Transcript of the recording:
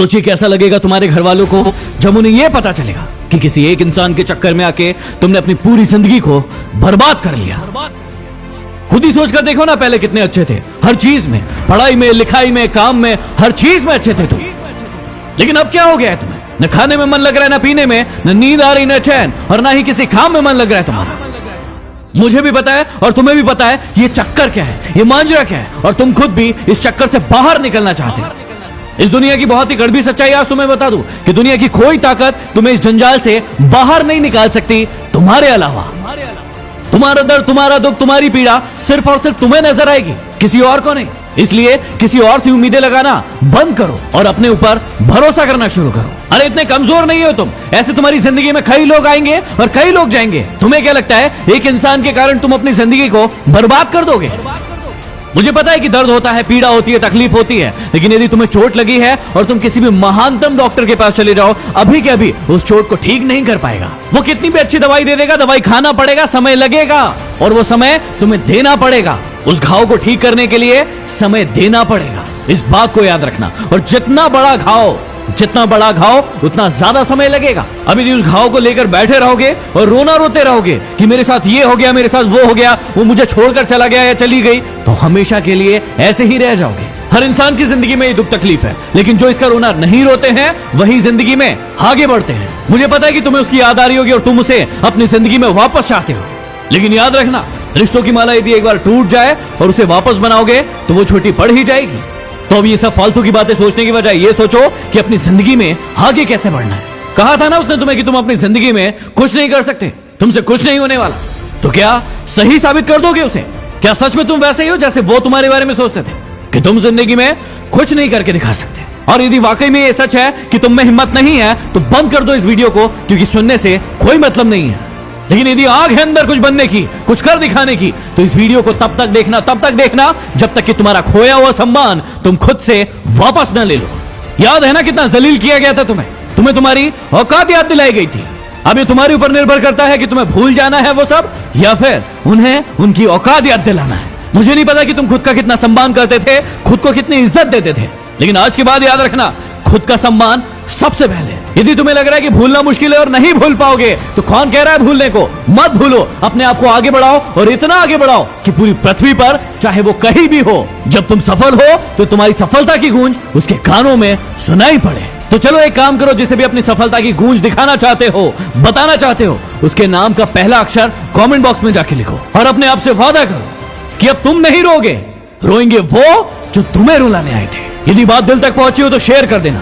सोचिए कैसा लगेगा तुम्हारे घर वालों को जब उन्हें यह पता चलेगा कि किसी एक इंसान के चक्कर में आके तुमने अपनी पूरी जिंदगी को बर्बाद कर लिया। खुद ही सोचकर देखो ना, पहले कितने अच्छे थे, हर चीज में, पढ़ाई में, लिखाई में, काम में, हर चीज में अच्छे थे तुम। लेकिन अब क्या हो गया है तुम्हें? न खाने में मन लग रहा है, न पीने में, न नींद आ रही, न चैन, और ना ही किसी काम में मन लग रहा है तुम्हारा। मुझे भी पता है और तुम्हें भी पता है ये चक्कर क्या है, ये मांजरा क्या है, और तुम खुद भी इस चक्कर से बाहर निकलना चाहते हो। इस दुनिया की बहुत ही कड़वी सच्चाई आज तुम्हें बता दूं कि दुनिया की कोई ताकत तुम्हें इस जंजाल से बाहर नहीं निकाल सकती तुम्हारे अलावा। तुम्हारा दर्द, तुम्हारा दुख, तुम्हारी पीड़ा सिर्फ और सिर्फ तुम्हें नजर आएगी, किसी और को नहीं। इसलिए किसी और से उम्मीदें लगाना बंद करो और अपने ऊपर भरोसा करना शुरू करो। अरे इतने कमजोर नहीं हो तुम, ऐसे तुम्हारी जिंदगी में कई लोग आएंगे और कई लोग जाएंगे। तुम्हें क्या लगता है एक इंसान के कारण तुम अपनी जिंदगी को बर्बाद कर दोगे? मुझे पता है कि दर्द होता है, पीड़ा होती है, तकलीफ होती है, लेकिन यदि तुम्हें चोट लगी है और तुम किसी भी महानतम डॉक्टर के पास चले जाओ, अभी के अभी उस चोट को ठीक नहीं कर पाएगा। वो कितनी भी अच्छी दवाई दे देगा, दवाई खाना पड़ेगा, समय लगेगा, और वो समय तुम्हें देना पड़ेगा। उस घाव को ठीक करने के लिए समय देना पड़ेगा, इस बात को याद रखना। और जितना बड़ा घाव उतना ज्यादा समय लगेगा। अभी उस घाव को लेकर बैठे रहोगे और रोना रोते रहोगे कि मेरे साथ ये हो गया, मेरे साथ वो हो गया, वो मुझे छोड़कर चला गया या चली गई, तो हमेशा के लिए ऐसे ही रह जाओगे। हर इंसान की जिंदगी में ये दुख तकलीफ है, लेकिन जो इसका रोना नहीं रोते हैं वही जिंदगी में आगे बढ़ते हैं। मुझे पता है कि तुम्हें उसकी याद आ रही होगी और तुम उसे अपनी जिंदगी में वापस चाहते हो, लेकिन याद रखना, रिश्तों की माला यदि एक बार टूट जाए और उसे वापस बनाओगे तो वो छोटी पड़ ही जाएगी। तो अब ये सब फालतू की बातें सोचने की बजाय ये सोचो कि अपनी जिंदगी में आगे कैसे बढ़ना है। कहा था ना उसने तुम्हें कि तुम अपनी जिंदगी में कुछ नहीं कर सकते, तुमसे कुछ नहीं होने वाला। तो क्या सही साबित कर दोगे उसे? क्या सच में तुम वैसे ही हो जैसे वो तुम्हारे बारे में सोचते थे कि तुम जिंदगी में कुछ नहीं करके दिखा सकते? और यदि वाकई में ये सच है कि तुम में हिम्मत नहीं है तो बंद कर दो इस वीडियो को, क्योंकि सुनने से कोई मतलब नहीं है। लेकिन यदि आग है अंदर कुछ बनने की, कुछ कर दिखाने की, तो इस वीडियो को तब तक देखना जब तक कि तुम्हारा खोया हुआ सम्मान तुम खुद से वापस न ले लो। याद है ना कितना जलील किया गया था तुम्हें तुम्हारी औकात याद दिलाई गई थी। अब ये तुम्हारे ऊपर निर्भर करता है कि तुम्हें भूल जाना है वो सब, या फिर उन्हें उनकी औकात याद दिलाना है। मुझे नहीं पता कि तुम खुद का कितना सम्मान करते थे, खुद को कितनी इज्जत देते थे, लेकिन आज के बाद याद रखना, खुद का सम्मान सबसे पहले। यदि तुम्हें लग रहा है कि भूलना मुश्किल है और नहीं भूल पाओगे, तो कौन कह रहा है भूलने को? मत भूलो, अपने आप को आगे बढ़ाओ, और इतना आगे बढ़ाओ कि पूरी पृथ्वी पर चाहे वो कहीं भी हो, जब तुम सफल हो तो तुम्हारी सफलता की गूंज उसके कानों में सुनाई पड़े। तो चलो एक काम करो, जिसे भी अपनी सफलता की गूंज दिखाना चाहते हो, बताना चाहते हो, उसके नाम का पहला अक्षर कमेंट बॉक्स में जाके लिखो, और अपने आप से वादा करो कि अब तुम नहीं रोगे, रोएंगे वो जो तुम्हें रुलाने आए थे। यदि बात दिल तक पहुंची हो तो शेयर कर देना।